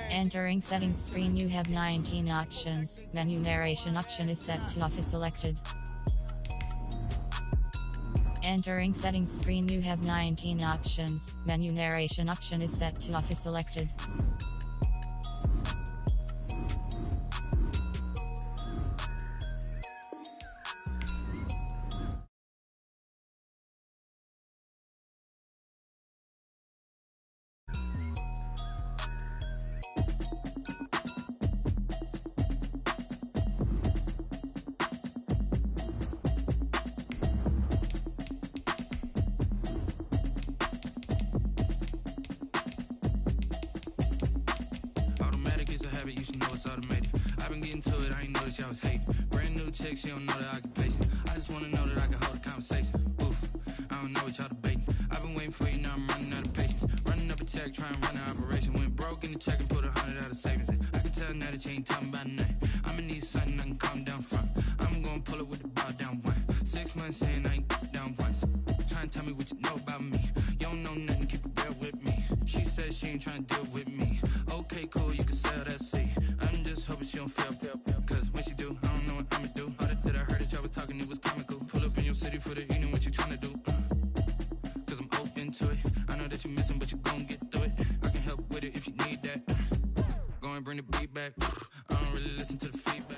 Entering settings screen, you have 19 options. Menu narration option is set to off is selected. Entering settings screen, you have 19 options. Menu narration option is set to off is selected. You should know it's automated. I've been getting to it, I ain't noticed y'all was hating. Brand new chick, she don't know the occupation. I just wanna know that I can hold a conversation. Oof, I don't know what y'all debating. I've been waiting for you, now I'm running out of patience. Running up a check, trying to run an operation. Went broke in the check and put 100 out of savings in. I can tell now that you ain't talking about nothing. I'ma need something I can calm down from. I'm gonna pull it with the bar down one. 6 months in, I ain't down once. Trying to tell me what you know about me. You don't know nothing, keep it real with me. She said she ain't trying to deal with me. Okay, cool, you can sell that seat. I'm just hoping she don't fail, cause when she do, I don't know what I'ma do. All that I heard that y'all was talking, it was comical. Pull up in your city for the evening, what you tryna do? Cause I'm open to it. I know that you missing, but you gon' get through it. I can help with it if you need that. Go and bring the beat back. I don't really listen to the feedback.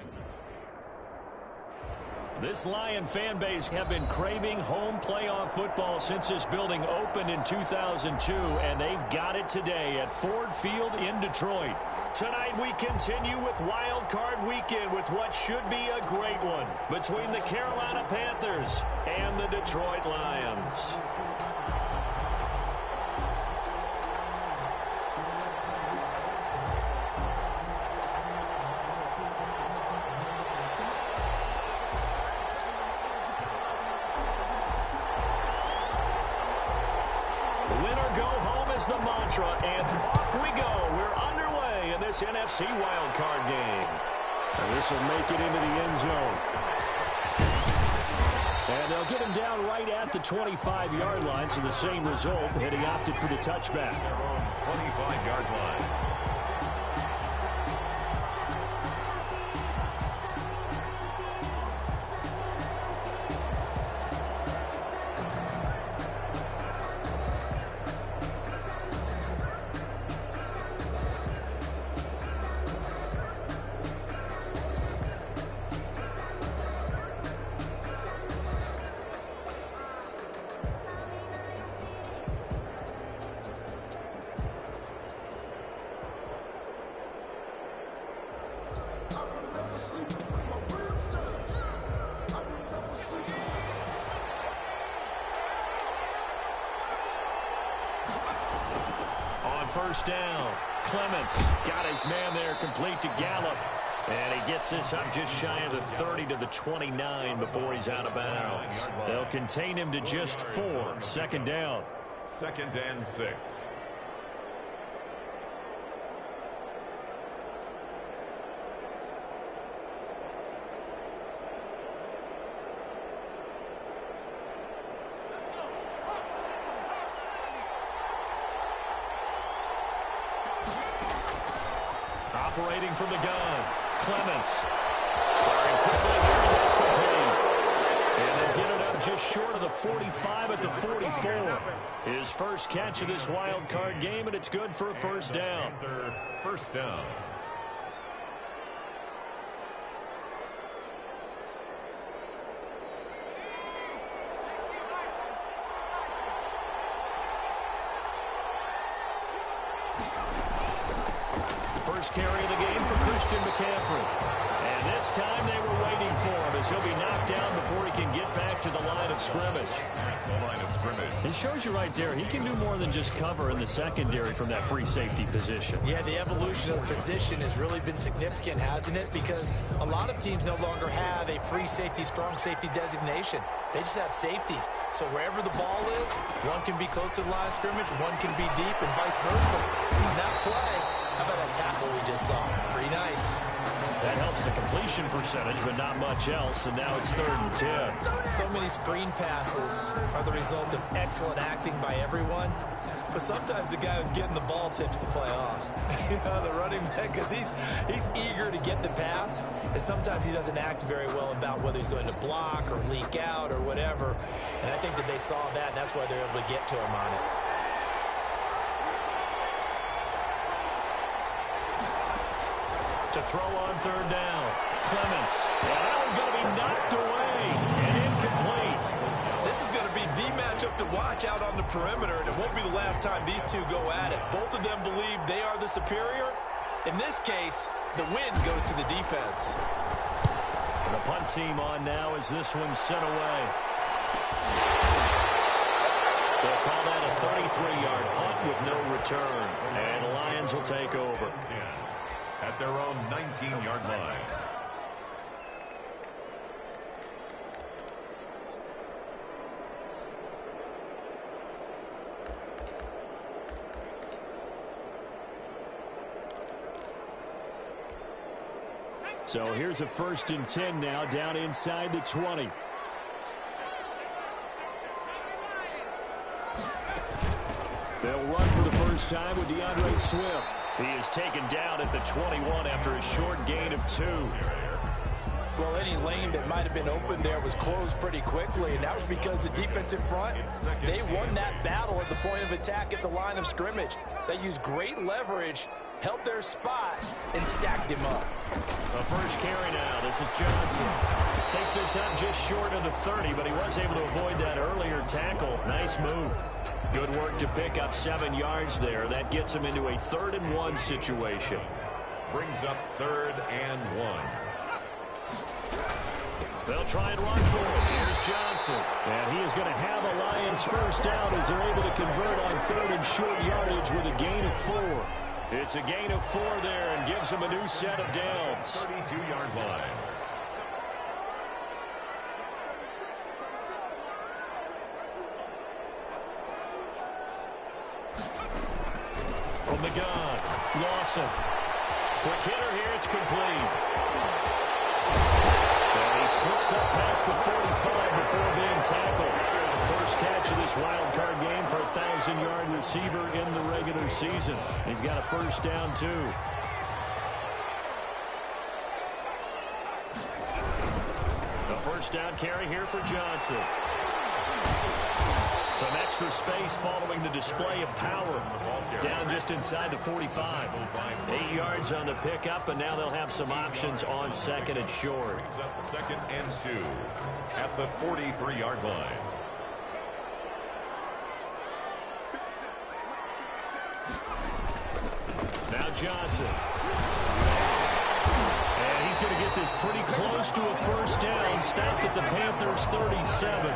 This Lion fan base have been craving home playoff football since this building opened in 2002, and they've got it today at Ford Field in Detroit. Tonight we continue with Wild Card Weekend with what should be a great one between the Carolina Panthers and the Detroit Lions. Winner go home is the mantra, and off we go. We're underway in this NFC wildcard game. And this will make it into the end zone. And they'll get him down right at the 25-yard line, so the same result, and he opted for the touchback. 25-yard line. First down. Clements got his man there complete to Gallup. And he gets this up just shy of the 30 to the 29 before he's out of bounds. They'll contain him to just 4. Second down. 2nd and 6. Operating from the gun, Clements. Firing quickly here, and that's complete. And they'll get it up just short of the 45 at the 44. His first catch of this wild card game, and it's good for a first down. First down. First carry of the game for Christian McCaffrey. And this time they were waiting for him as he'll be knocked down before he can get back to the line of scrimmage. It shows you right there, he can do more than just cover in the secondary from that free safety position. Yeah, the evolution of the position has really been significant, hasn't it? Because a lot of teams no longer have a free safety, strong safety designation. They just have safeties. So wherever the ball is, one can be close to the line of scrimmage, one can be deep, and vice versa. On that play, how about that tackle we just saw? Pretty nice. That helps the completion percentage, but not much else, and now it's 3rd and 10. So many screen passes are the result of excellent acting by everyone. But sometimes the guy who's getting the ball tips the play off. The running back, because he's eager to get the pass, and sometimes he doesn't act very well about whether he's going to block or leak out or whatever. And I think that they saw that, and that's why they're able to get to him on it. To throw on third down, Clements. And that one's going to be knocked away and incomplete. This is going to be the matchup to watch out on the perimeter, and it won't be the last time these two go at it. Both of them believe they are the superior. In this case, the win goes to the defense. And the punt team on now as this one's sent away. They'll call that a 33-yard punt with no return. And the Lions will take over. At their own 19-yard line. So here's a 1st and 10 now, down inside the 20. They'll run for the first time with DeAndre Swift. He is taken down at the 21 after a short gain of 2. Well, any lane that might have been open there was closed pretty quickly, and that was because the defensive front, they won that battle at the point of attack at the line of scrimmage. They used great leverage, held their spot, and stacked him up. A first carry now. This is Johnson. Takes this up just short of the 30, but he was able to avoid that earlier tackle. Nice move. Good work to pick up 7 yards there. That gets him into a 3rd and 1 situation. Brings up 3rd and 1. They'll try and run for it. Here's Johnson. And he is going to have a Lions first down as they're able to convert on 3rd and short yardage with a gain of 4. It's a gain of 4 there and gives him a new set of downs. 32-yard line. From the gun, Lawson. Quick hitter here, it's complete. And he slips up past the 45 before being tackled. First catch of this wild card game for a 1,000-yard receiver in the regular season. He's got a first down, too. A first down carry here for Johnson. Some extra space following the display of power. Down just inside the 45. 8 yards on the pickup, and now they'll have some options on 2nd and short. Brings up 2nd and 2 at the 43-yard line. Now Johnson. And he's going to get this pretty close to a first down. Stopped at the Panthers' 37.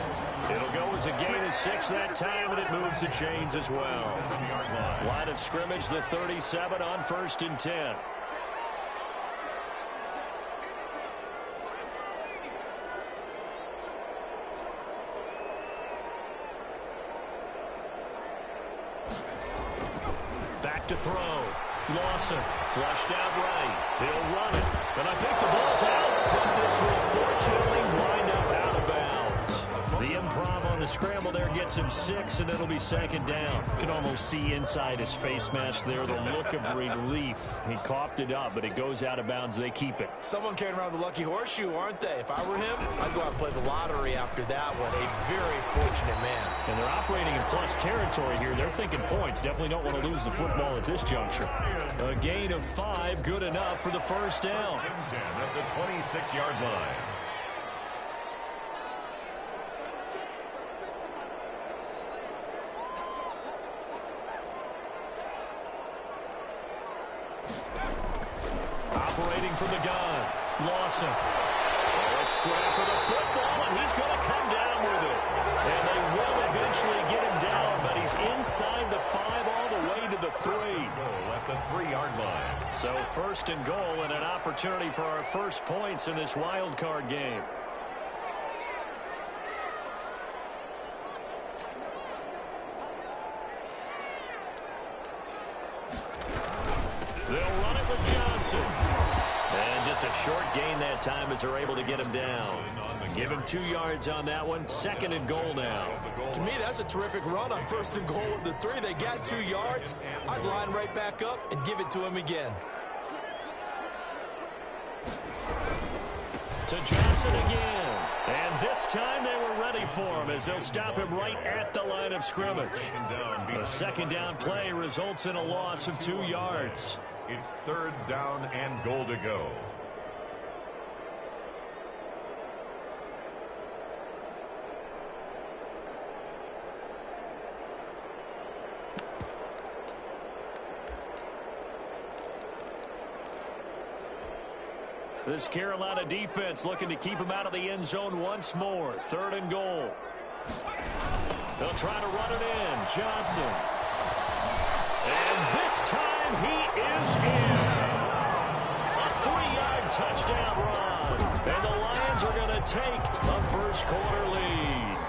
It'll go as a gain of 6 that time, and it moves the chains as well. Line of scrimmage, the 37 on 1st and 10. Back to throw. Lawson flushed out right. He'll run it. And I think the ball's out. But this will fortunately wind up out of bounds. The improv on the scramble there gets him 6, and it'll be 2nd down. You can almost see inside his face mask there the look of relief. He coughed it up, but it goes out of bounds. They keep it. Someone carrying around the lucky horseshoe, aren't they? If I were him, I'd go out and play the lottery after that one. A very fortunate man. And they're operating in plus territory here. They're thinking points. Definitely don't want to lose the football at this juncture. A gain of 5, good enough for the first down. 10 at the 26-yard line. Operating from the gun, Lawson. A scrap for the football, and he's going to come down with it. And they will eventually get him down, but he's inside the 5 all the way to the 3. Goal at the 3-yard line. So 1st and goal, and an opportunity for our first points in this wild card game. They'll run it with Johnson. And just a short gain that time as they're able to get him down. Give him 2 yards on that one. 2nd and goal now. To me, that's a terrific run on 1st and goal at the 3. They got 2 yards. I'd line right back up and give it to him again. To Johnson again. And this time they were ready for him as they'll stop him right at the line of scrimmage. A 2nd down play results in a loss of 2 yards. It's 3rd down and goal to go. This Carolina defense looking to keep him out of the end zone once more. 3rd and goal. They'll try to run it in. Johnson. And this time he is in. A 3-yard touchdown run. And the Lions are going to take a first-quarter lead.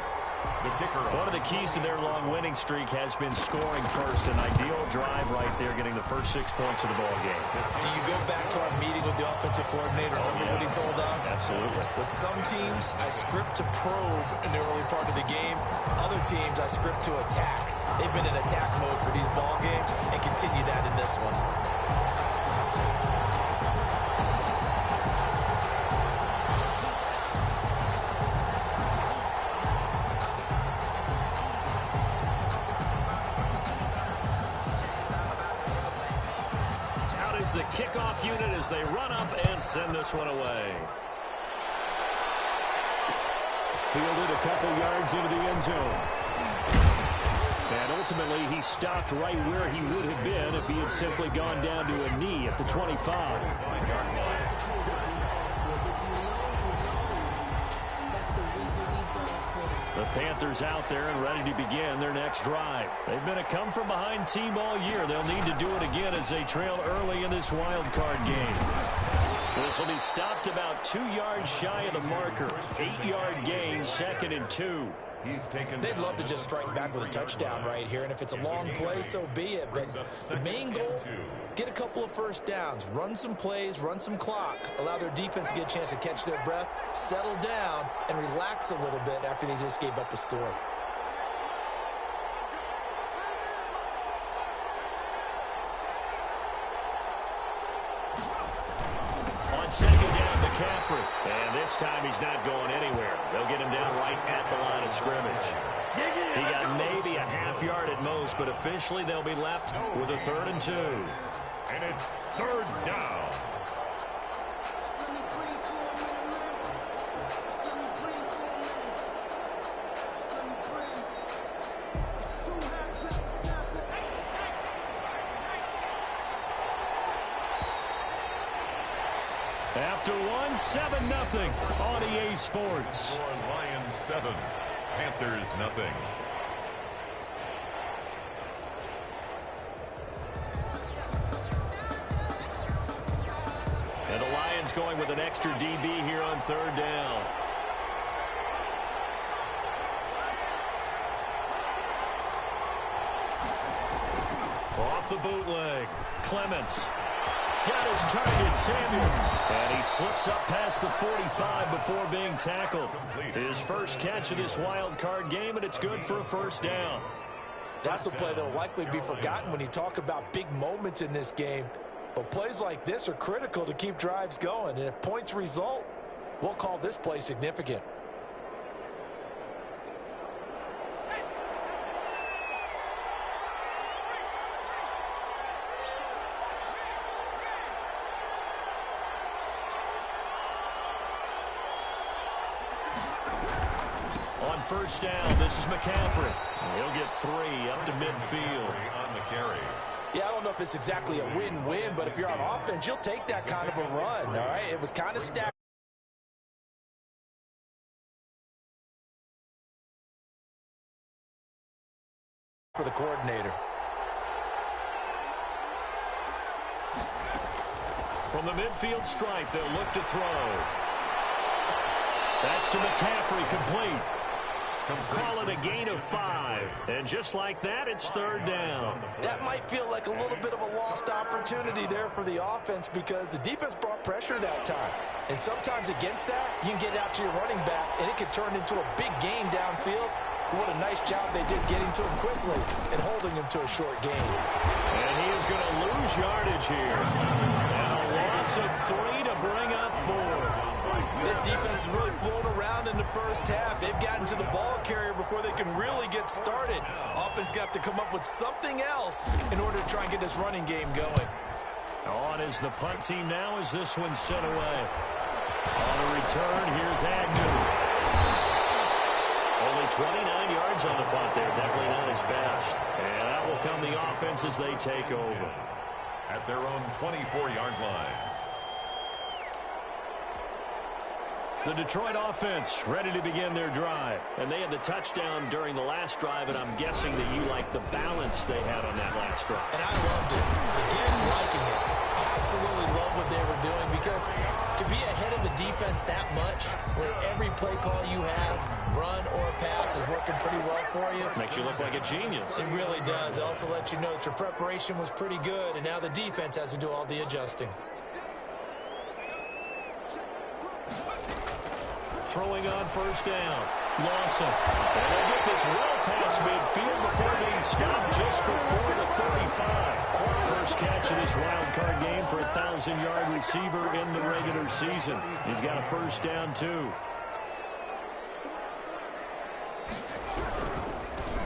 One of the keys to their long winning streak has been scoring first. An ideal drive right there, getting the first 6 points of the ball game. Do you go back to our meeting with the offensive coordinator? Remember what he told us? Absolutely. With some teams, I script to probe in the early part of the game. Other teams, I script to attack. They've been in attack mode for these ball games and continue that in this one. The kickoff unit as they run up and send this one away. Fielded a couple yards into the end zone. And ultimately, he stopped right where he would have been if he had simply gone down to a knee at the 25. The Panthers out there and ready to begin their next drive. They've been a come-from-behind team all year. They'll need to do it again as they trail early in this wild card game. This will be stopped about 2 yards shy of the marker. 8-yard gain, 2nd and 2. They'd love to just strike back with a touchdown right here, and if it's a long play, so be it. But the main goal, get a couple of first downs, run some plays, run some clock, allow their defense to get a chance to catch their breath, settle down, and relax a little bit after they just gave up a score. On 2nd down, McCaffrey. And this time he's not going anywhere. They'll get him down right at the line of scrimmage. He got maybe a half yard at most, but officially they'll be left with a 3rd and 2. And it's 3rd down. After one, 7-0 on EA Sports. Lions 7, Panthers nothing. And the Lions going with an extra DB here on 3rd down. Off the bootleg, Clements. Got his target, Samuel. And he slips up past the 45 before being tackled. His first catch of this wild card game, and it's good for a 1st down. That's a play that will likely be forgotten when you talk about big moments in this game. But plays like this are critical to keep drives going. And if points result, we'll call this play significant. On 1st down, this is McCaffrey. He'll get 3 up to midfield. On the carry. Yeah, I don't know if it's exactly a win-win, but if you're on offense, you'll take that kind of a run, all right? It was kind of stacked. For the coordinator. From the midfield stripe, they'll look to throw. That's to McCaffrey, complete. Call it a gain of 5. And just like that, it's third down. That might feel like a little bit of a lost opportunity there for the offense because the defense brought pressure that time. And sometimes against that, you can get out to your running back, and it can turn into a big gain downfield. But what a nice job they did getting to him quickly and holding him to a short gain. And he is going to lose yardage here. And a loss of 3 to bring up 4. This defense is really flown around in the first half. They've gotten to the ball carrier before they can really get started. Offense got to come up with something else in order to try and get this running game going. On is the punt team now as this one's sent away. On the return, here's Agnew. Only 29 yards on the punt there. Definitely not his best. And out will come the offense as they take over. At their own 24-yard line. The Detroit offense ready to begin their drive. And they had the touchdown during the last drive, and I'm guessing that you like the balance they had on that last drive. And I loved it. Forget liking it. Absolutely love what they were doing because to be ahead of the defense that much, where every play call you have, run or pass, is working pretty well for you. Makes you look like a genius. It really does. It also lets you know that your preparation was pretty good, and now the defense has to do all the adjusting. Throwing on first down. Lawson. And they get this well past midfield before being stopped just before the 35. First catch of this wild card game for a 1,000-yard receiver in the regular season. He's got a first down, too.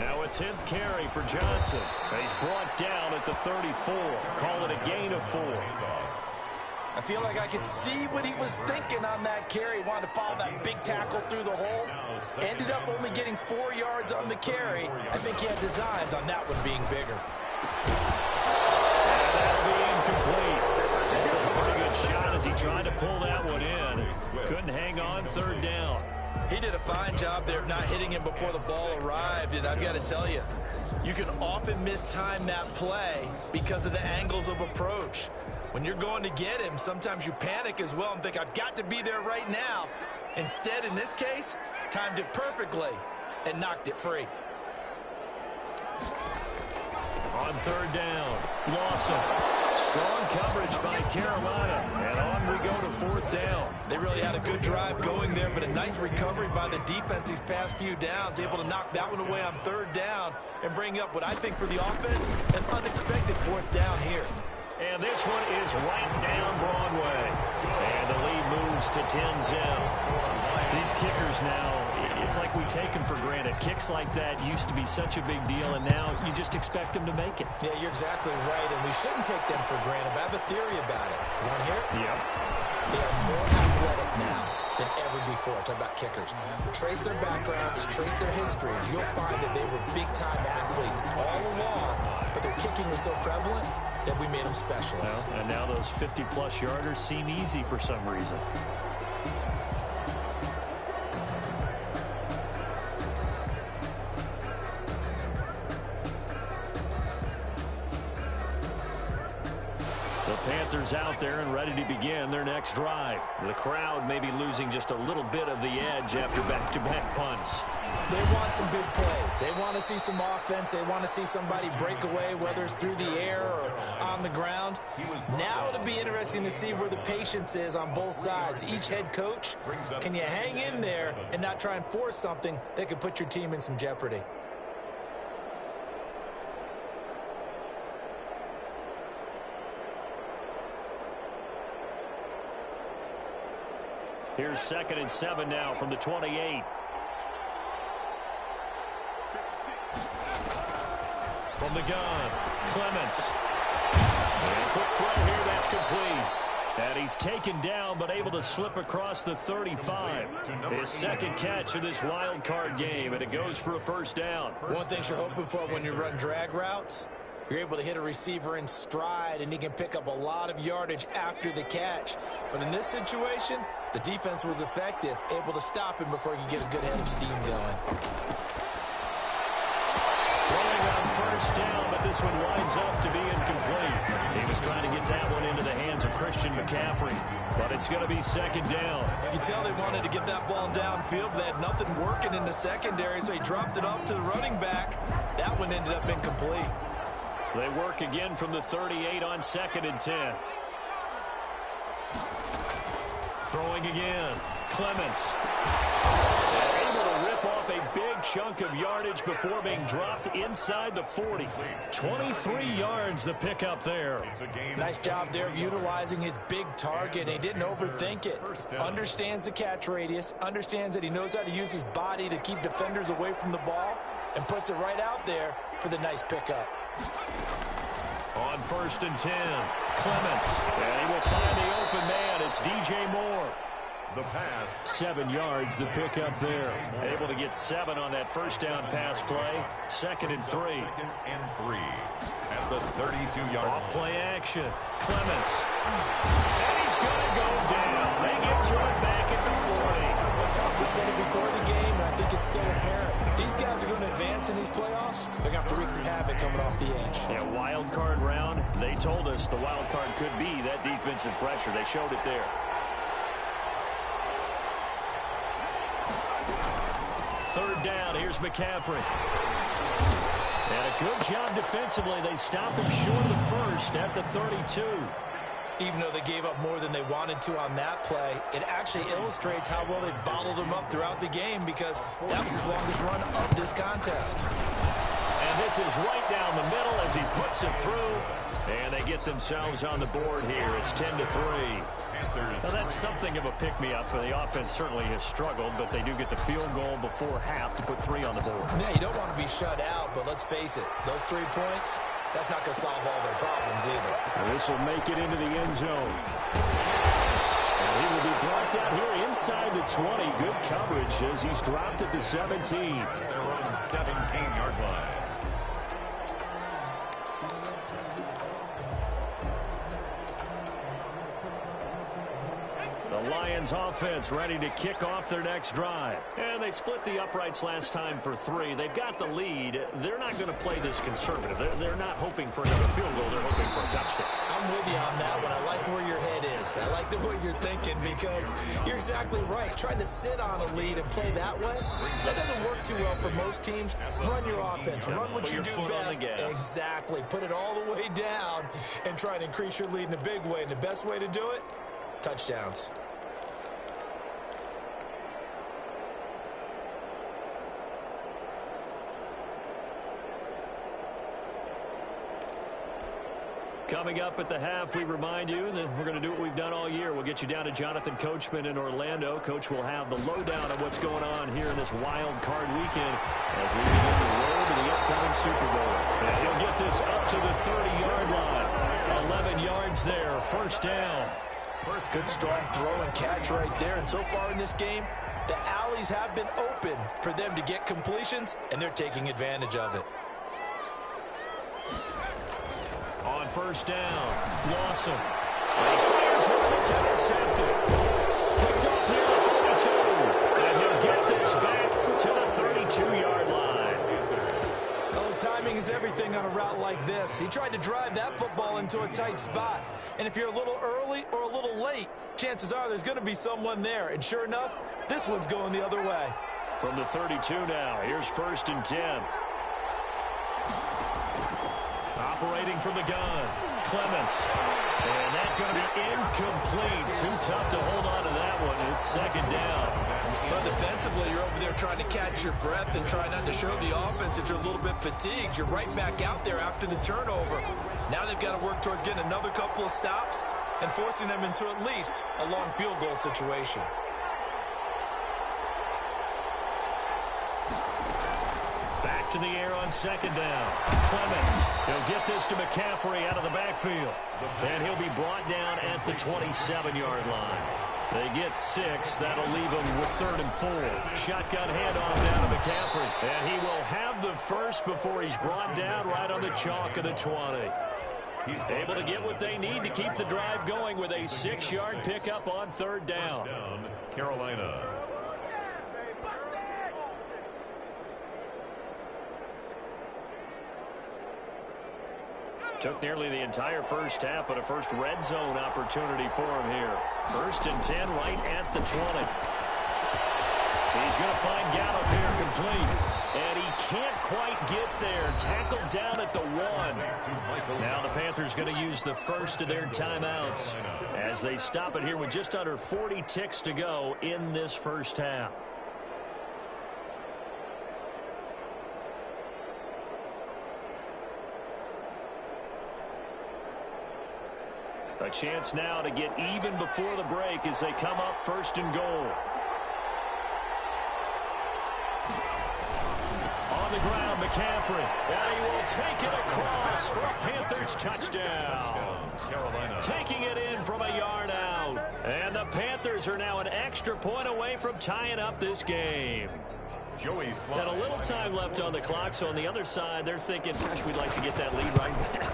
Now a 10th carry for Johnson. He's brought down at the 34. Call it a gain of 4. I feel like I could see what he was thinking on that carry. Wanted to follow that big tackle through the hole. Ended up only getting 4 yards on the carry. I think he had designs on that one being bigger. And that'll be incomplete. A pretty good shot as he tried to pull that one in. Couldn't hang on, third down. He did a fine job there of not hitting him before the ball arrived. And I've got to tell you, you can often mistime that play because of the angles of approach. When you're going to get him, sometimes you panic as well and think, I've got to be there right now. Instead, in this case, timed it perfectly and knocked it free. On third down, Lawson. Strong coverage by Carolina. And on we go to fourth down. They really had a good drive going there, but a nice recovery by the defense these past few downs. Able to knock that one away on third down and bring up what I think for the offense, an unexpected fourth down here. And this one is right down Broadway. And the lead moves to 10-0. These kickers now, it's like we take them for granted. Kicks like that used to be such a big deal, and now you just expect them to make it. Yeah, you're exactly right, and we shouldn't take them for granted. But I have a theory about it. You want to hear it? Yep. They are more athletic now than ever before. Talk about kickers. Trace their backgrounds, trace their histories. You'll find that they were big-time athletes all along, but their kicking was so prevalent that we made them specialists. Well, and now those 50-plus yarders seem easy for some reason. The Panthers out there and ready to begin their next drive. The crowd may be losing just a little bit of the edge after back-to-back punts. They want some big plays. They want to see some offense. They want to see somebody break away, whether it's through the air or on the ground. Now it'll be interesting to see where the patience is on both sides. Each head coach, can you hang in there and not try and force something that could put your team in some jeopardy? Here's 2nd and 7 now from the 28. From the gun, Clements. And quick throw here, that's complete. And he's taken down, but able to slip across the 35. His second catch of this wild card game, and it goes for a first down. One thing you're hoping for when you run drag routes, you're able to hit a receiver in stride, and he can pick up a lot of yardage after the catch. But in this situation, the defense was effective, able to stop him before he could get a good head of steam going. Throwing on first down, but this one winds up to be incomplete. He was trying to get that one into the hands of Christian McCaffrey. But it's going to be second down. You can tell they wanted to get that ball downfield, but they had nothing working in the secondary, so he dropped it off to the running back. That one ended up incomplete. They work again from the 38 on 2nd and 10. Throwing again. Clements. Able to rip off a big chunk of yardage before being dropped inside the 40. 23 yards the pickup there. Nice job there of utilizing his big target. He didn't overthink it. Understands the catch radius. Understands that he knows how to use his body to keep defenders away from the ball. And puts it right out there for the nice pickup. On 1st and 10, Clements. And he will find the open man. It's DJ Moore. The pass. 7 yards, the pickup there. Able to get 7 on that first down pass play. 2nd and 3. 2nd and 3 at the 32-yard line. Off play action. Clements. And he's going to go down. They get to it back at the 40. We said it before the game, and I think it's still apparent. If these guys are going to advance in these playoffs, they're going to have to wreak some havoc coming off the edge. Yeah, wild card round. They told us the wild card could be that defensive pressure. They showed it there. 3rd down. Here's McCaffrey. And a good job defensively. They stop him short of the first at the 32. Even though they gave up more than they wanted to on that play, it actually illustrates how well they bottled him up throughout the game, because that was his longest run of this contest. And this is right down the middle as he puts it through. And they get themselves on the board here. It's 10-3. Now that's something of a pick-me-up. The offense certainly has struggled, but they do get the field goal before half to put 3 on the board. Yeah, you don't want to be shut out, but let's face it, those 3 points, that's not going to solve all their problems either. And this will make it into the end zone. And he will be brought down here inside the 20. Good coverage as he's dropped at the 17. They're on the 17-yard line. The Lions offense ready to kick off their next drive. And they split the uprights last time for 3. They've got the lead. They're not going to play this conservative. They're not hoping for another field goal. They're hoping for a touchdown. I'm with you on that one. I like where your head is. I like the way you're thinking, because you're exactly right. Trying to sit on a lead and play that way, that doesn't work too well for most teams. Run your offense. Run what you do best. Exactly. Put it all the way down and try and increase your lead in a big way. And the best way to do it, touchdowns. Coming up at the half, we remind you that we're going to do what we've done all year. We'll get you down to Jonathan Coachman in Orlando. Coach will have the lowdown of what's going on here in this wild card weekend as we begin the road to the upcoming Super Bowl. And he'll get this up to the 30-yard line. 11 yards there, 1st down. Good strong throw and catch right there. And so far in this game, the alleys have been open for them to get completions, and they're taking advantage of it. On 1st down, Lawson. And he fires one, it's intercepted. Picked off near the 42. And he'll get this back to the 32-yard line. Oh, timing is everything on a route like this. He tried to drive that football into a tight spot. And if you're a little early or a little late, chances are there's going to be someone there. And sure enough, this one's going the other way. From the 32 now, here's 1st and 10. Operating from the gun, Clements. And that's going to be incomplete. Too tough to hold on to that one. It's 2nd down. But defensively, you're over there trying to catch your breath and try not to show the offense that you're a little bit fatigued. You're right back out there after the turnover. Now they've got to work towards getting another couple of stops and forcing them into at least a long field goal situation. Back to the air on 2nd down. Clements. He'll get this to McCaffrey out of the backfield. And he'll be brought down at the 27-yard line. They get 6. That'll leave them with 3rd and 4. Shotgun handoff down to McCaffrey. And he will have the first before he's brought down right on the chalk of the 20. Able to get what they need to keep the drive going with a 6-yard pickup on 3rd down. Carolina. Took nearly the entire first half, but a first red zone opportunity for him here. 1st and 10 right at the 20. He's going to find Gallup here complete. And he can't quite get there. Tackled down at the 1. Now the Panthers going to use the first of their timeouts as they stop it here with just under 40 ticks to go in this first half. A chance now to get even before the break as they come up 1st and goal. On the ground, McCaffrey. And he will take it across for a Panthers touchdown. Taking it in from a yard out. And the Panthers are now an extra point away from tying up this game. Joey Slye. And a little time left on the clock, so on the other side, they're thinking, gosh, we'd like to get that lead right back.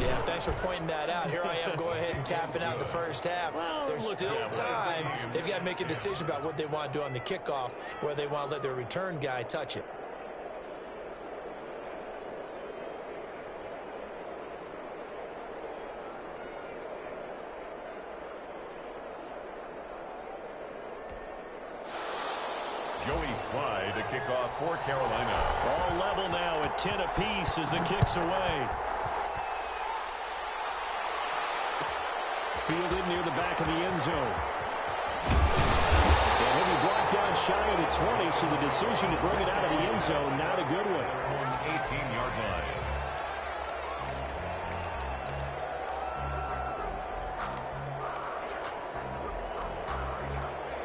Yeah, thanks for pointing that out. Here I am going ahead and tapping out the first half. Well, there's still time. They've got to make a decision about what they want to do on the kickoff, where they want to let their return guy touch it. Joey Slye to kick off for Carolina. All level now at 10 apiece as the kick's away. Fielded near the back of the end zone. And he'll be brought down shy of the 20, so the decision to bring it out of the end zone, not a good one. 18-yard line.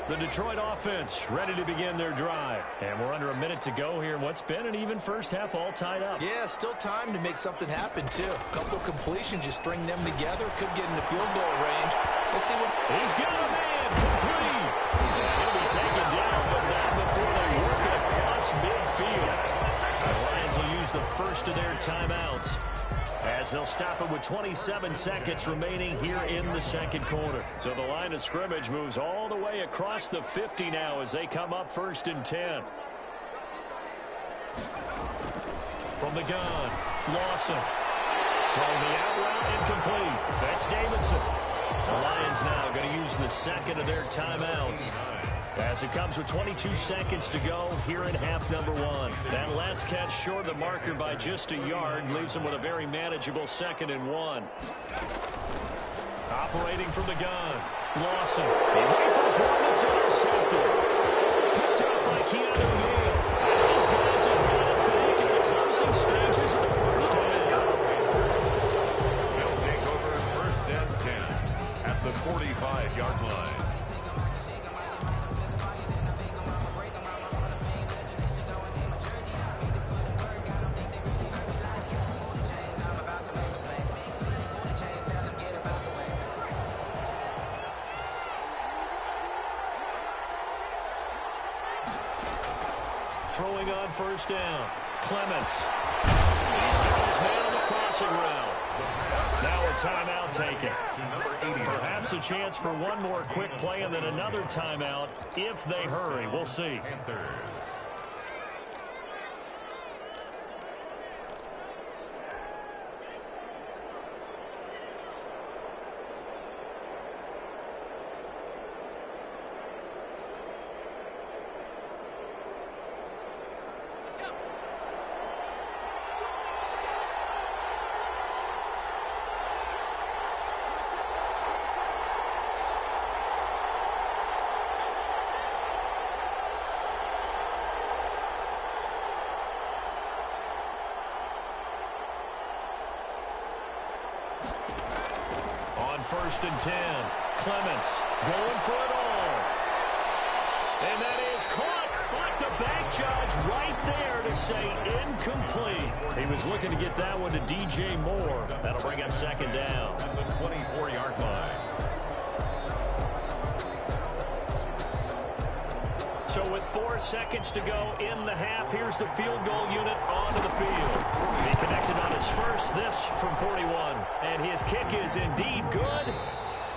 The Detroit offense ready to begin their drive. And we're under a minute to go here in what's been an even first half, all tied up. Yeah, still time to make something happen, too. A couple of completions, just string them together. Could get into field goal range. Let's see what... He's got a man complete. And he'll be taken down, but not before they work it across midfield. The Lions will use the first of their timeouts as they'll stop it with 27 seconds remaining here in the second quarter. So the line of scrimmage moves all the way across the 50 now as they come up 1st and 10. From the gun, Lawson. Throwing the out route incomplete. That's Davidson. The Lions now going to use the second of their timeouts as it comes with 22 seconds to go here in half number 1. That last catch short of the marker by just a yard leaves them with a very manageable 2nd and 1. Operating from the gun, Lawson. He rifles one that's intercepted. Picked up by Keanu Neal. These guys have got it back at the closing stages of the first half. They'll take over 1st and 10 at the 45-yard line. Throwing on 1st down, Clements. He's got his man on the crossing route. Now a timeout taken. Perhaps a chance for one more quick play and then another timeout if they hurry. We'll see. Panthers. On 1st and 10, Clements going for it all. And that is caught, but the back judge right there to say incomplete. He was looking to get that one to DJ Moore. That'll bring up 2nd down. At the 24-yard line. So with 4 seconds to go in the half, here's the field goal unit onto the field. He connected on his first, this from 41. And his kick is indeed good.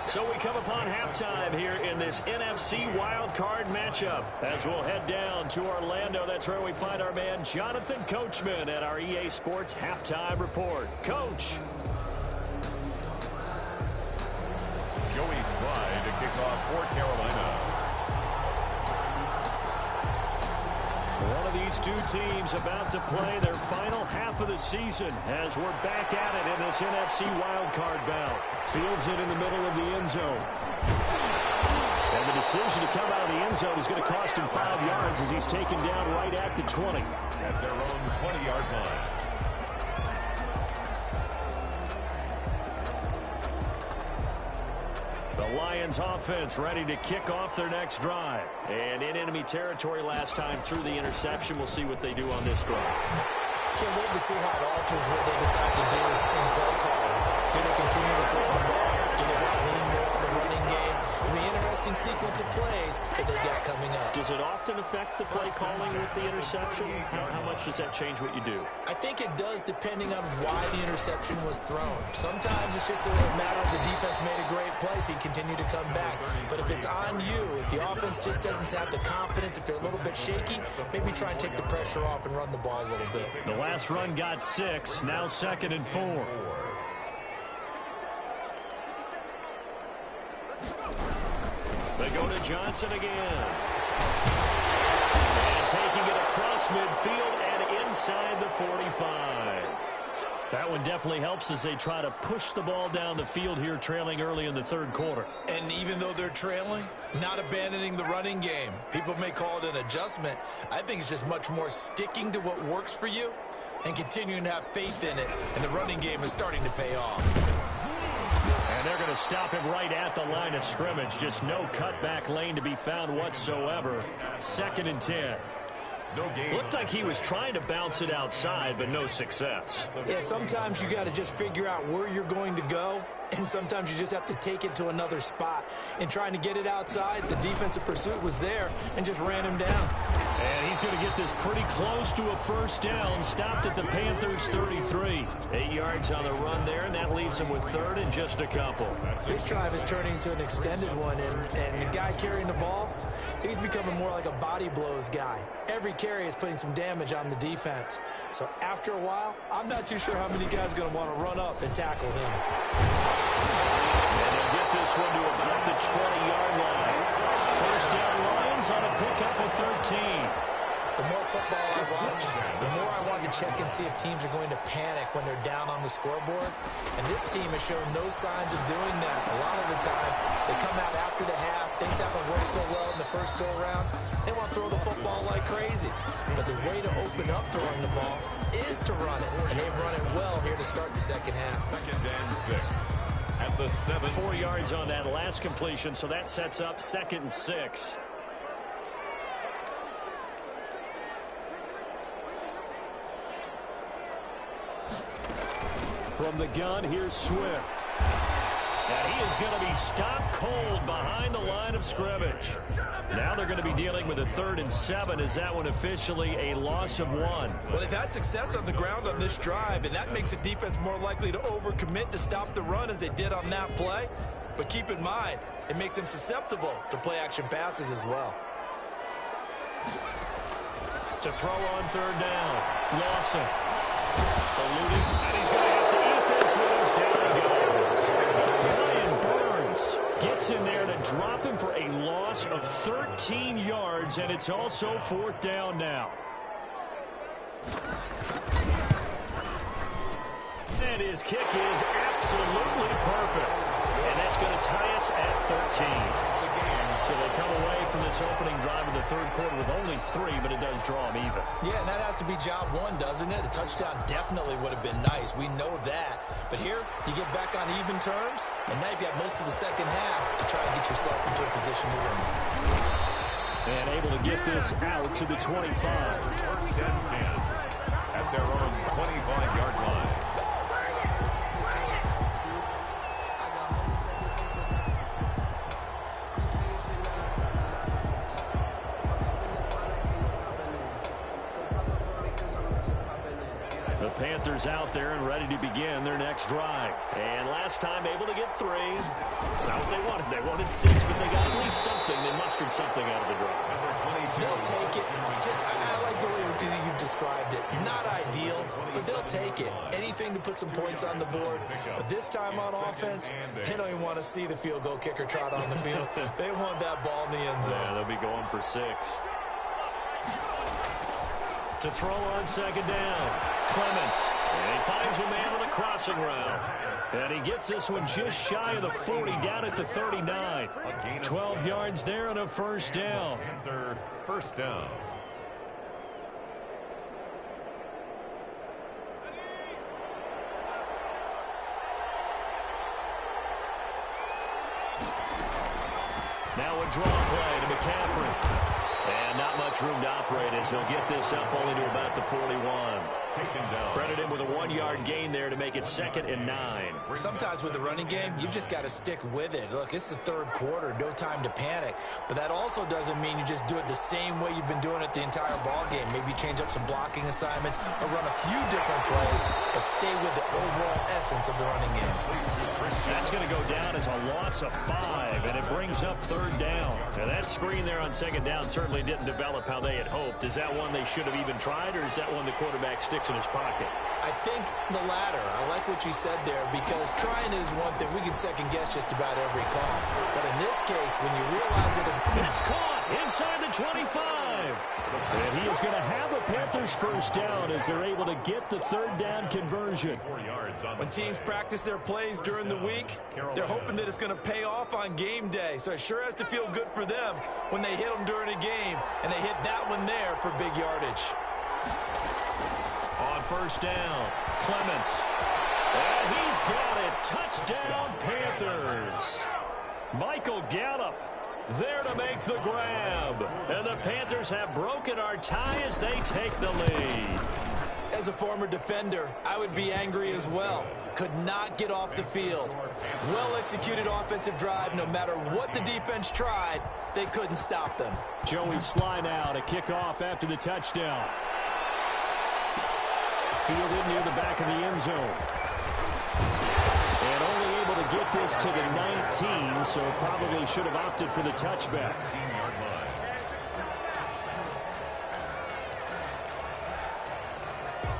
So we come upon halftime here in this NFC wildcard matchup. As we'll head down to Orlando, that's where we find our man Jonathan Coachman at our EA Sports Halftime Report. Coach. two teams about to play their final half of the season as we're back at it in this NFC wildcard bout. Fields it in the middle of the end zone. And the decision to come out of the end zone is going to cost him 5 yards as he's taken down right at the 20. At their own 20-yard line. The Lions offense ready to kick off their next drive. And in enemy territory last time through the interception. We'll see what they do on this drive. Can't wait to see how it alters what they decide to do in play calling. Do they continue to throw the ball? Do they want to lean more on the running game? It'll be an interesting sequence of plays that they've got coming up. Does it often affect the play calling with the interception? How much does that change what you do? I think it does depending on why the interception was thrown. Sometimes it's just a matter of the defense made a great play, so you continue to come back. But if it's on you, if the offense just doesn't have the confidence, if they're a little bit shaky, maybe try and take the pressure off and run the ball a little bit. The last run got 6, now 2nd and 4. They go to Johnson again. And taking it across midfield and inside the 45. That one definitely helps as they try to push the ball down the field here, trailing early in the third quarter. And even though they're trailing, not abandoning the running game. People may call it an adjustment. I think it's just much more sticking to what works for you and continuing to have faith in it. And the running game is starting to pay off. And they're going to stop him right at the line of scrimmage. Just no cutback lane to be found whatsoever. 2nd and 10. Looked like he was trying to bounce it outside, but no success. Yeah, sometimes you got to just figure out where you're going to go, and sometimes you just have to take it to another spot. In trying to get it outside, the defensive pursuit was there and just ran him down. And he's going to get this pretty close to a first down. Stopped at the Panthers' 33. 8 yards on the run there, and that leaves him with 3rd and just a couple. This drive is turning into an extended one, and the guy carrying the ball, he's becoming more like a body blows guy. Every carry is putting some damage on the defense. So after a while, I'm not too sure how many guys are going to want to run up and tackle him. And they'll get this one to about the 20-yard line. First down Lions on a pickup of 13. The more football I watch, the more I want to check and see if teams are going to panic when they're down on the scoreboard. And this team has shown no signs of doing that. A lot of the time, they come out after the half. Things haven't worked so well in the first go-around. They want to throw the football like crazy. But the way to open up throwing the ball is to run it. And they've run it well here to start the second half. 2nd and 6. At the 7. 4 yards on that last completion, so that sets up 2nd and 6. From the gun, here's Swift. And he is going to be stopped cold behind the line of scrimmage. Now they're going to be dealing with a 3rd and 7. Is that one officially a loss of 1? Well, they've had success on the ground on this drive, and that makes the defense more likely to overcommit to stop the run as they did on that play. But keep in mind, it makes them susceptible to play-action passes as well. To throw on 3rd down, Lawson. Eluding, and he's going to have to eat this when he's down goes. Brian Burns gets in there to drop him for a loss of 13 yards, and it's also 4th down now. And his kick is absolutely perfect. And that's going to tie us at 13. So they come away from this opening drive in the third quarter with only 3, but it does draw them even. Yeah, and that has to be job 1, doesn't it? A touchdown definitely would have been nice. We know that. But here, you get back on even terms, and now you've got most of the second half to try and get yourself into a position to win. And able to get this out to the 25. 1st and 10. At their own 25-yard line. The Panthers out there and ready to begin their next drive. And last time able to get 3. It's not what they wanted. They wanted 6, but they got at least something. They mustered something out of the drive. They'll take it. I like the way you've described it. Not ideal, but they'll take it. Anything to put some points on the board. But this time on offense, they don't even want to see the field goal kicker trot on the field. They want that ball in the end zone. Yeah, they'll be going for 6. To throw on second down, Clements. And he finds a man on the crossing route. And he gets this one just shy of the 40, down at the 39. 12 yards there and a first down. Panther first down. Now a draw play to McCaffrey. And not much room to operate as he'll get this up only to about the 41. Credit him with a 1-yard gain there to make it 2nd and 9. Sometimes with the running game, you've just got to stick with it. Look, it's the third quarter, no time to panic. But that also doesn't mean you just do it the same way you've been doing it the entire ball game. Maybe change up some blocking assignments or run a few different plays, but stay with the overall essence of the running game. That's going to go down as a loss of 5, and it brings up 3rd down. Now that screen there on 2nd down certainly didn't develop how they had hoped. Is that one they should have even tried, or is that one the quarterback sticks in his pocket? I think the latter. I like what you said there, because trying it is one thing. We can second guess just about every call. But in this case, when you realize it is... It's caught inside the 25. And he is going to have a Panthers first down as they're able to get the 3rd down conversion. When teams practice their plays during the week, they're hoping that it's going to pay off on game day. So it sure has to feel good for them when they hit them during a game, and they hit that one there for big yardage. On first down, Clements. And he's got it. Touchdown, Panthers. Michael Gallup there to make the grab. And the Panthers have broken our tie as they take the lead. As a former defender, I would be angry as well. Could not get off the field. Well-executed offensive drive. No matter what the defense tried, they couldn't stop them. Joey Sly now to kick off after the touchdown. Fielded near the back of the end zone. And only able to get this to the 19, so probably should have opted for the touchback.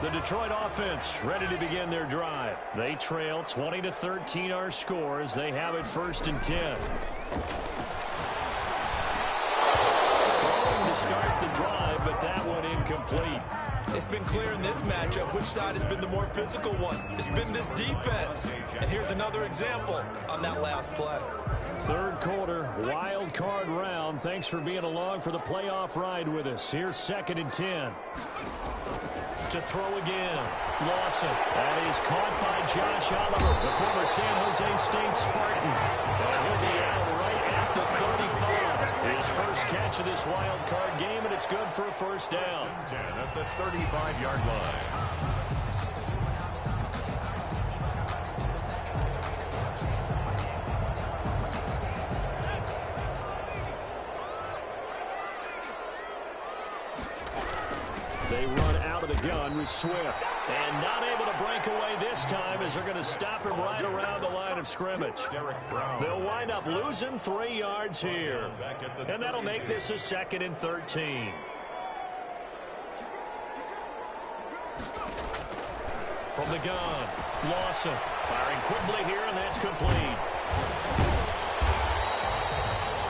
The Detroit offense ready to begin their drive. They trail 20-13 our scores. They have it 1st and 10. Throwing to start the drive, but that one incomplete. It's been clear in this matchup which side has been the more physical one. It's been this defense. And here's another example on that last play. 3rd quarter, wild card round. Thanks for being along for the playoff ride with us. Here's 2nd and 10. To throw again. Lawson. That is caught by Josh Oliver, the former San Jose State Spartan. And he'll be out right at the 35. His first catch of this wild card game, and it's good for a first down. 10 at the 35-yard line. They run out of the gun with Swift. And not able to break away this time as they're going to stop him right around the line of scrimmage. They'll wind up losing 3 yards here. And that'll make this a 2nd and 13. From the gun, Lawson firing quickly here, and that's complete.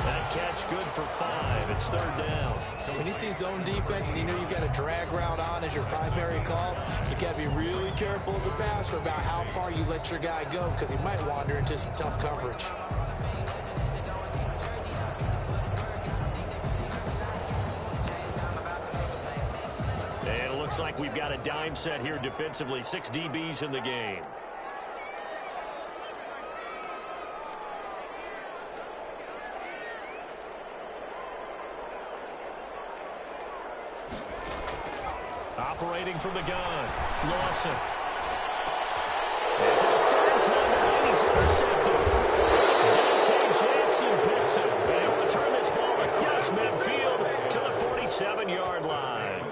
That catch good for 5. It's 3rd down. When you see zone defense and you know you've got a drag route on as your primary call, you've got to be really careful as a passer about how far you let your guy go, because he might wander into some tough coverage. And it looks like we've got a dime set here defensively. 6 DBs in the game. Operating from the gun, Lawson. And for the 3rd time tonight, he's intercepted. Dante Jackson picks it. And he'll return this ball across midfield to the 47-yard line.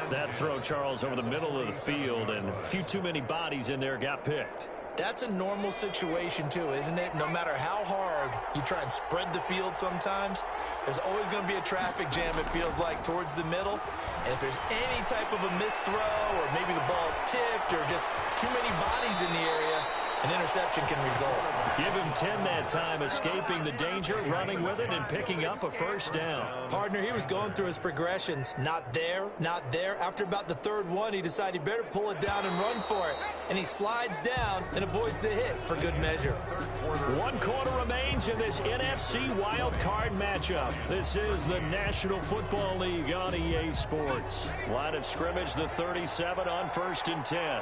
That throw, Charles, over the middle of the field, and a few too many bodies in there got picked. That's a normal situation, too, isn't it? No matter how hard you try and spread the field sometimes, there's always going to be a traffic jam, it feels like, towards the middle. And if there's any type of a missed throw, or maybe the ball's tipped, or just too many bodies in the area, an interception can result. Give him 10 that time, escaping the danger, running with it, and picking up a first down. Partner, he was going through his progressions. Not there, not there. After about the third one, he decided he better pull it down and run for it. And he slides down and avoids the hit for good measure. 1 quarter remains in this NFC wild card matchup. This is the National Football League on EA Sports. Line of scrimmage, the 37 on 1st and 10.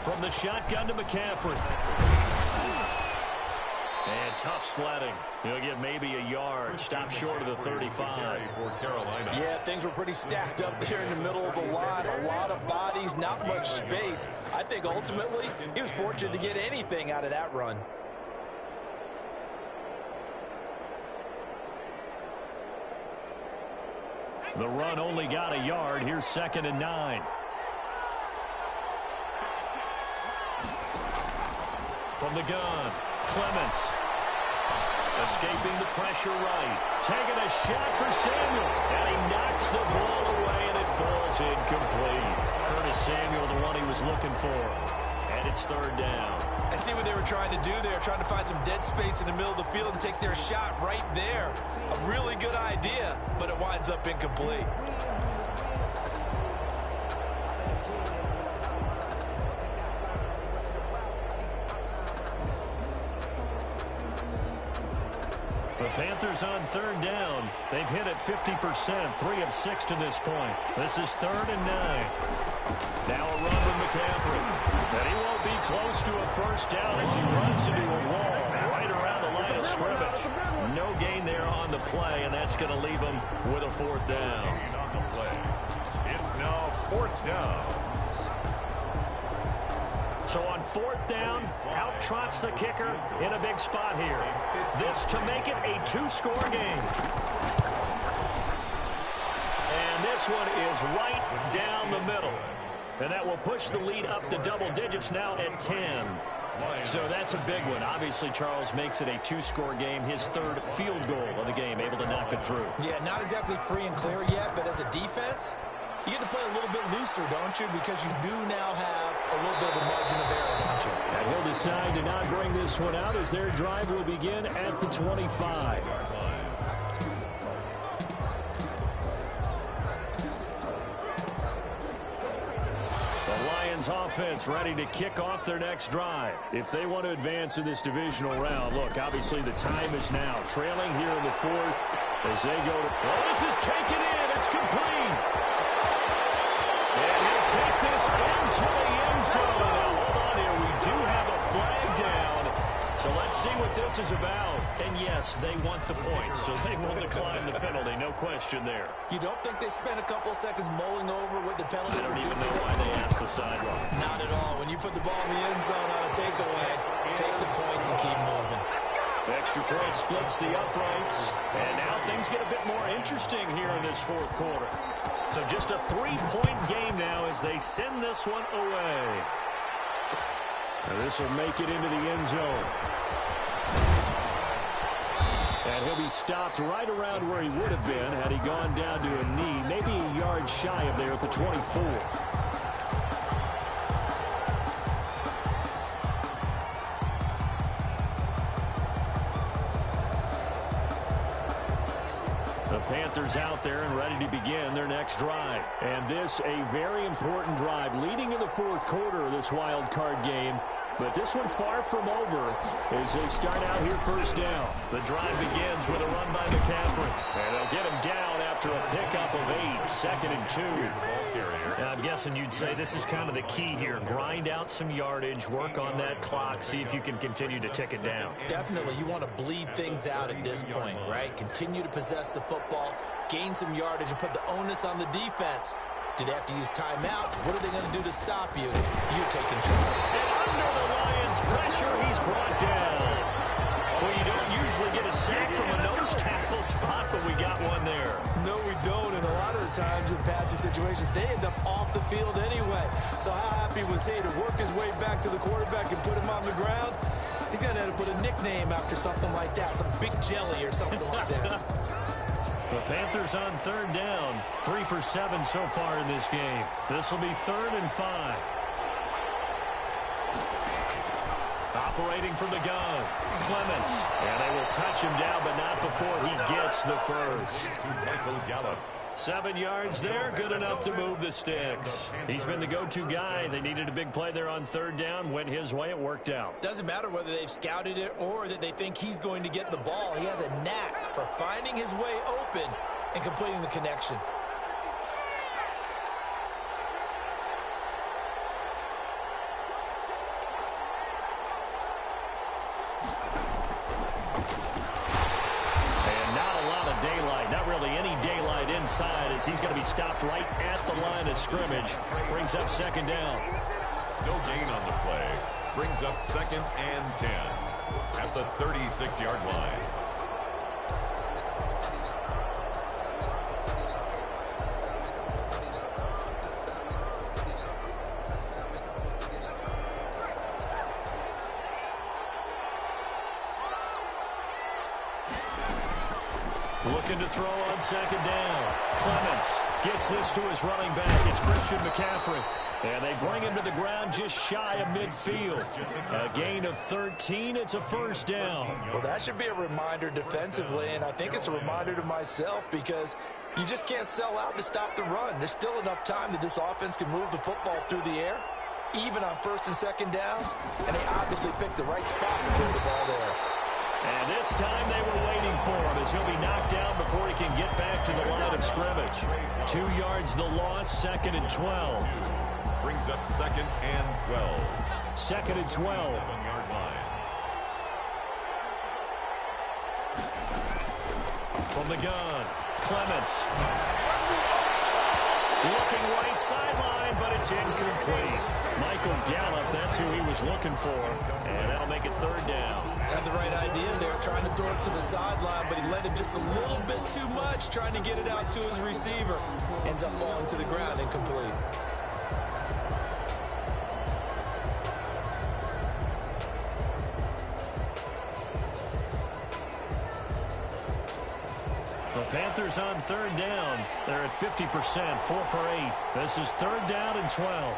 From the shotgun to McCaffrey. And tough sledding. He'll get maybe a yard. Stop short of the 35. Yeah, things were pretty stacked up there in the middle of the line. A lot of bodies, not much space. I think ultimately he was fortunate to get anything out of that run. The run only got a yard. Here's 2nd and 9. From the gun, Clements. Escaping the pressure right. Taking a shot for Samuel. And he knocks the ball away, and it falls incomplete. Curtis Samuel, the one he was looking for. And it's 3rd down. I see what they were trying to do there, trying to find some dead space in the middle of the field and take their shot right there. A really good idea, but it winds up incomplete. The Panthers on 3rd down. They've hit it 50%, 3 of 6 to this point. This is 3rd and 9. Now a run with McCaffrey. And he won't be close to a first down as he runs into a wall right around the line of scrimmage. No gain there on the play, and that's going to leave him with a 4th down. It's now 4th down. So on 4th down, out trots the kicker in a big spot here. This to make it a 2-score game. And this one is right down the middle. And that will push the lead up to double digits now at 10. So that's a big one. Obviously, Charles makes it a 2-score game. His 3rd field goal of the game, able to knock it through. Yeah, not exactly free and clear yet, but as a defense, you get to play a little bit looser, don't you? Because you do now have a little bit of a margin of error, don't you? And he'll decide to not bring this one out as their drive will begin at the 25. The Lions offense ready to kick off their next drive. If they want to advance in this divisional round, look, obviously the time is now. Trailing here in the 4th as they go to... Oh, this is taken in. It's complete. And he'll take this into the end zone. Now, hold on here. We do have a flag down. So let's see what this is about. And yes, they want the points, so they will decline the penalty. No question there. You don't think they spent a couple of seconds mulling over what the penalty I don't even know why they asked the sideline. Not at all. When you put the ball in the end zone on a takeaway, take the points and keep moving. Extra point splits the uprights. And now things get a bit more interesting here in this 4th quarter. So just a 3-point game now as they send this one away. And this will make it into the end zone. And he'll be stopped right around where he would have been had he gone down to a knee, maybe a yard shy of there at the 24. Panthers out there and ready to begin their next drive. And this a very important drive leading in the 4th quarter of this wild card game. But this one far from over as they start out here 1st down. The drive begins with a run by McCaffrey. And they'll get him down after a pickup of 8, 2nd and 2. And I'm guessing you'd say this is kind of the key here. Grind out some yardage, work on that clock, see if you can continue to tick it down. Definitely. You want to bleed things out at this point, right? Continue to possess the football, gain some yardage, and put the onus on the defense. Do they have to use timeouts? What are they going to do to stop you? You're taking charge. And under the Lions' pressure, he's brought down. Well, you don't usually get a sack from a nose tackle spot, but we got one there. No, we don't. And a lot of the times in passing situations, they end up off the field anyway. So how happy was he to work his way back to the quarterback and put him on the ground? He's going to have to put a nickname after something like that, some Big Jelly or something like that. The Panthers on 3rd down, 3 for 7 so far in this game. This will be 3rd and 5. Operating from the gun, Clements. And they will touch him down, but not before he gets the first. Michael Gallup. 7 yards there, good enough to move the sticks. He's been the go-to guy. They needed a big play there on third down. Went his way, it worked out. Doesn't matter whether they've scouted it or that they think he's going to get the ball. He has a knack for finding his way open and completing the connection. Inside as he's going to be stopped right at the line of scrimmage. Brings up second down. No gain on the play. Brings up 2nd and 10 at the 36-yard line. Looking to throw on second down. Clements gets this to his running back. It's Christian McCaffrey. And they bring him to the ground just shy of midfield. A gain of 13. It's a first down. Well, that should be a reminder defensively, and I think it's a reminder to myself because you just can't sell out to stop the run. There's still enough time that this offense can move the football through the air, even on first and second downs, and they obviously picked the right spot to throw the ball there. And this time they were waiting for him as he'll be knocked down before he can get back to the line of scrimmage. 2 yards the loss, 2nd and 12. Brings up 2nd and 12. 2nd and 12. 7-yard line. From the gun, Clements. Looking right sideline, but it's incomplete. Michael Gallup, that's who he was looking for. And that'll make it third down. Had the right idea there, trying to throw it to the sideline, but he led him just a little bit too much, trying to get it out to his receiver. Ends up falling to the ground, incomplete. The Panthers on third down. They're at 50%, 4 for 8. This is third down and 12.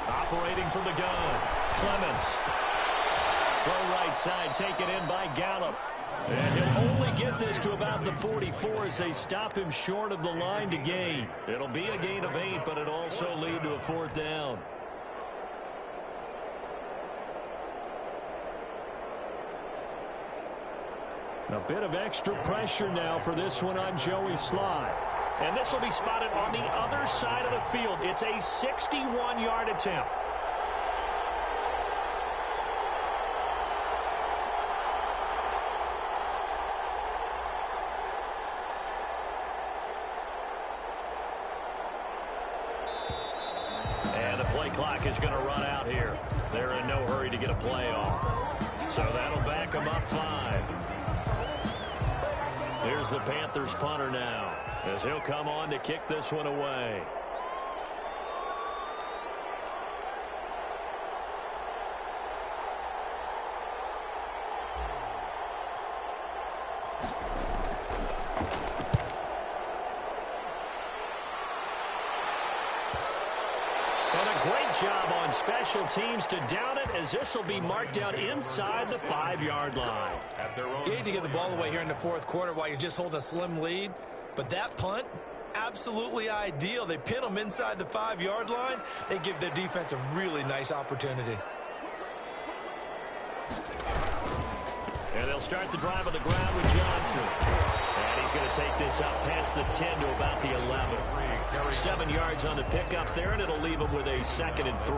Operating from the gun, Clements. Throw right side, taken in by Gallup. And he'll only get this to about the 44 as they stop him short of the line to gain. It'll be a gain of 8, but it'll also lead to a fourth down. A bit of extra pressure now for this one on Joey Slye. And this will be spotted on the other side of the field. It's a 61-yard attempt. And the play clock is going to run out here. They're in no hurry to get a play off. So that'll back them up 5. Here's the Panthers punter now, as he'll come on to kick this one away. And a great job on special teams to down it, as this will be marked out inside the 5-yard line. You hate to get the ball away here in the fourth quarter while you're just holding a slim lead, but that punt, absolutely ideal. They pin them inside the 5-yard line. They give their defense a really nice opportunity. And they'll start the drive on the ground with Johnson. And he's going to take this up past the 10 to about the 11. 7 yards on the pickup there, and it'll leave him with a 2nd and 3.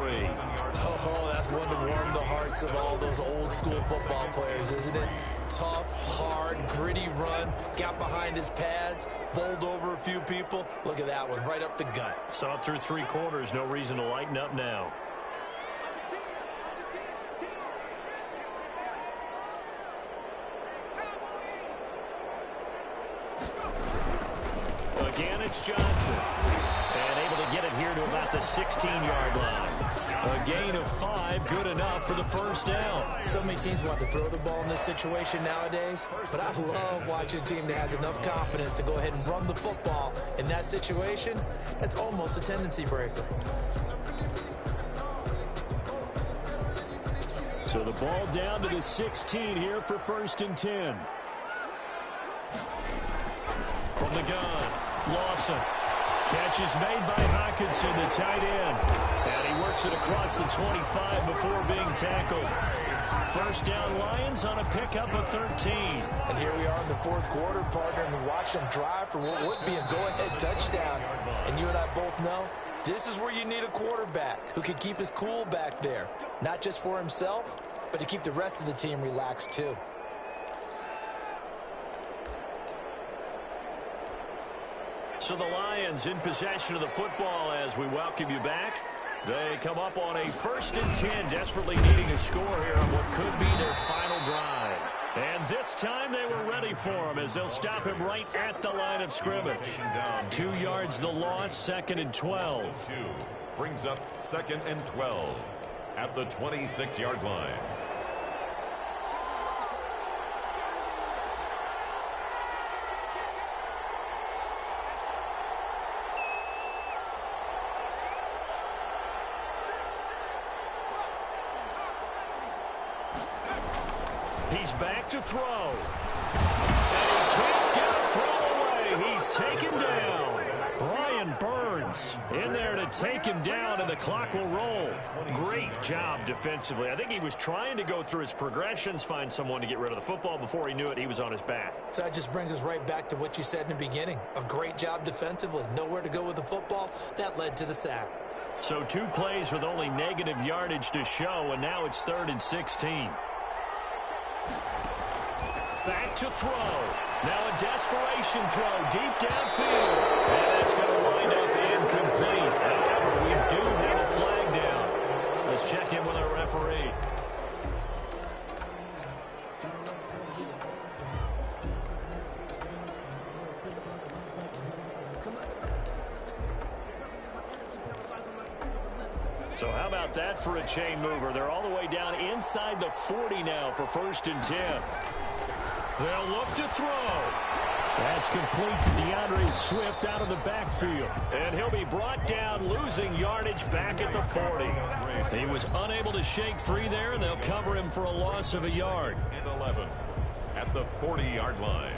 Oh, that's one to warm the hearts of all those old school football players, isn't it? Tough, hard, gritty run, got behind his pads, bowled over a few people. Look at that one, right up the gut. Saw it through 3 quarters, no reason to lighten up now. Again, it's Johnson. And able to get it here to about the 16-yard line. A gain of 5, good enough for the first down. So many teams want to throw the ball in this situation nowadays, but I love watching a team that has enough confidence to go ahead and run the football. In that situation, that's almost a tendency breaker. So the ball down to the 16 here for 1st and 10. From the gun, Lawson. Catch is made by Hockenson, the tight end. And he works it across the 25 before being tackled. First down, Lions on a pickup of 13. And here we are in the 4th quarter, partner, and watch them drive for what would be a go-ahead touchdown. And you and I both know this is where you need a quarterback who can keep his cool back there. Not just for himself, but to keep the rest of the team relaxed too. So the Lions in possession of the football as we welcome you back. They come up on a 1st and 10, desperately needing a score here on what could be their final drive. And this time they were ready for him as they'll stop him right at the line of scrimmage. 2 yards the loss, 2nd and 12. Brings up 2nd and 12 at the 26-yard line. He's back to throw. And he can't get a throw away. He's taken down. Brian Burns in there to take him down, and the clock will roll. Great job defensively. I think he was trying to go through his progressions, find someone to get rid of the football. Before he knew it, he was on his back. So that just brings us right back to what you said in the beginning. A great job defensively. Nowhere to go with the football. That led to the sack. So 2 plays with only negative yardage to show, and now it's 3rd and 16. Back to throw. Now a desperation throw deep downfield. And that's going to wind up incomplete. However, we do have a flag down. Let's check in with our referee. So how about that for a chain mover? They're all the way down inside the 40 now for 1st and 10. They'll look to throw. That's complete to DeAndre Swift out of the backfield. And he'll be brought down, losing yardage back at the 40. He was unable to shake free there, and they'll cover him for a loss of a yard. And 11 at the 40-yard line.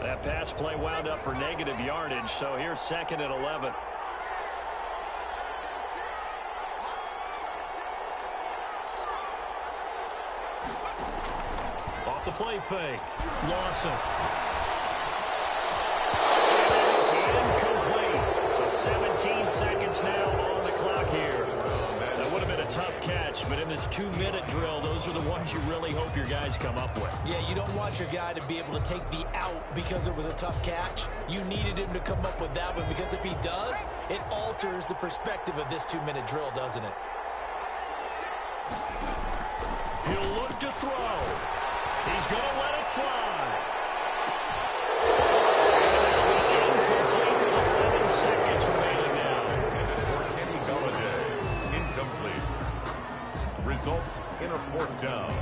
That pass play wound up for negative yardage, so here's 2nd and 11. Off the play fake. Lawson. It is incomplete. So 17 seconds now on the clock here. That would have been a tough catch, but in this 2-minute drill, those are the ones you really hope your guys come up with. Yeah, you don't want your guy to be able to take the out because it was a tough catch. You needed him to come up with that one, because if he does, it alters the perspective of this 2-minute drill, doesn't it? He'll look to throw. He's going to let it fly. Incomplete with 11 seconds remaining now. Intended for Kenny Golladay. Incomplete. Results in a 4th down.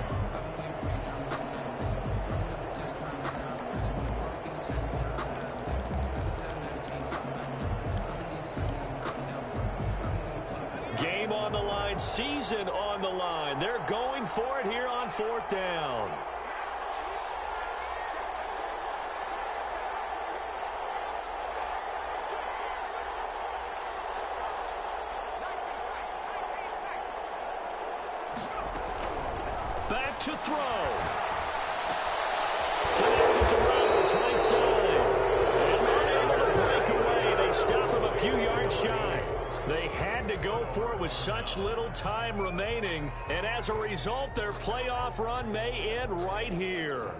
Game on the line, season on the line. They're going for it here on 4th down. Back to throw. Connects it to Roberts, right side. And unable to break away. They stop him a few yards shy. They had to go for it with such little time remaining, and as a result, their playoff run may end right here.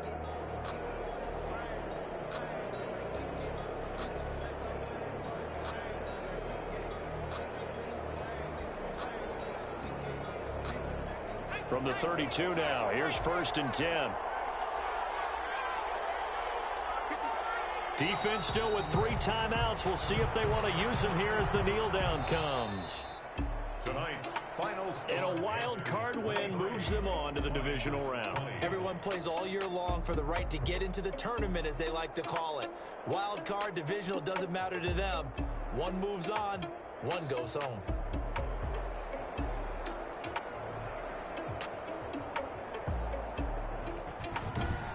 From the 32 now, here's 1st and 10. Defense still with 3 timeouts. We'll see if they want to use them here as the kneel down comes. Tonight's final score. And a wild card win moves them on to the divisional round. Everyone plays all year long for the right to get into the tournament, as they like to call it. Wild card, divisional, doesn't matter to them. One moves on, one goes home.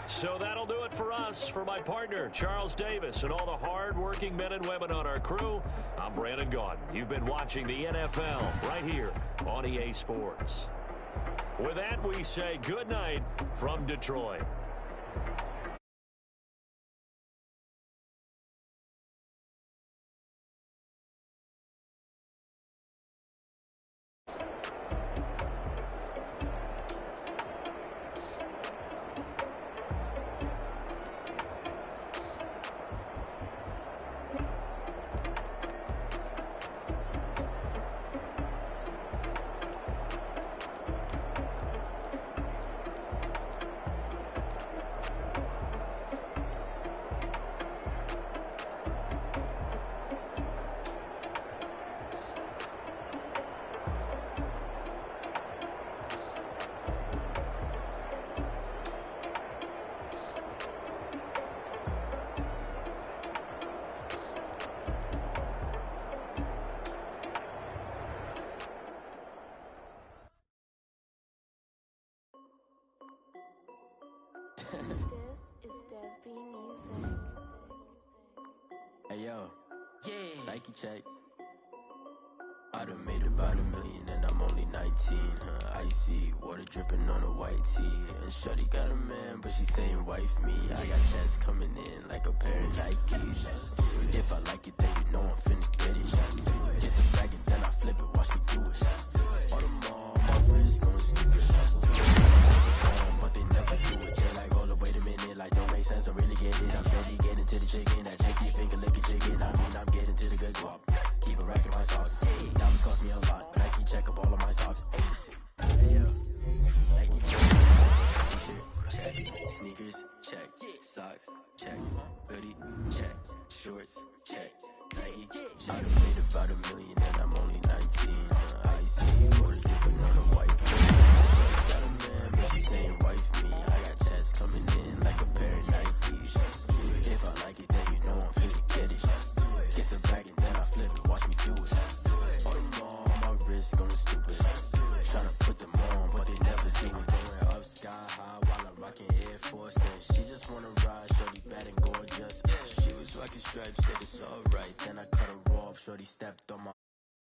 So that'll do it for us. For my partner, Charles Davis, and all the hard-working men and women on our crew, I'm Brandon Gaudin. You've been watching the NFL right here on EA Sports. With that, we say good night from Detroit. This is Dev B Music. Hey yo, yeah, Nike check. I done made about $1 million and I'm only 19. Icy water dripping on a white tee. And shorty got a man, but she saying wife me. I got checks coming in like a pair of Nikes. If I like it, then you know I'm finna get it. Get the bag and then I flip it, watch me do it. All the mall, my wrist going stupid. But they never do it. Just like, hold up, wait a minute, like don't make sense, don't really get it. I'm steady getting to the chicken, that chicky finger licking chicken. I mean, I'm getting to the good guap. Keep a rack in my socks. Diamonds cost me a lot, but Nike check up all of my socks. Hey yo, Nike t-shirt, check. Sneakers, check. Socks, check. Hoodie, check. Shorts, check. Nike, I done made about $1 million and I'm only 19. I see water dripping on a white tee. Got a man, but she saying wife me. I got checks coming in like a pair of Nikes. If I like it, then you know I'm finna get it. Get the bag and then I flip it, watch me do it. All the mall, my wrist going stupid. Tryna put them on, but they never do it. Going up sky high while I'm rocking Air Force. And she just wanna ride, shorty bad and gorgeous. She was rocking stripes, said it's alright. Then I cut her off, shorty stepped on my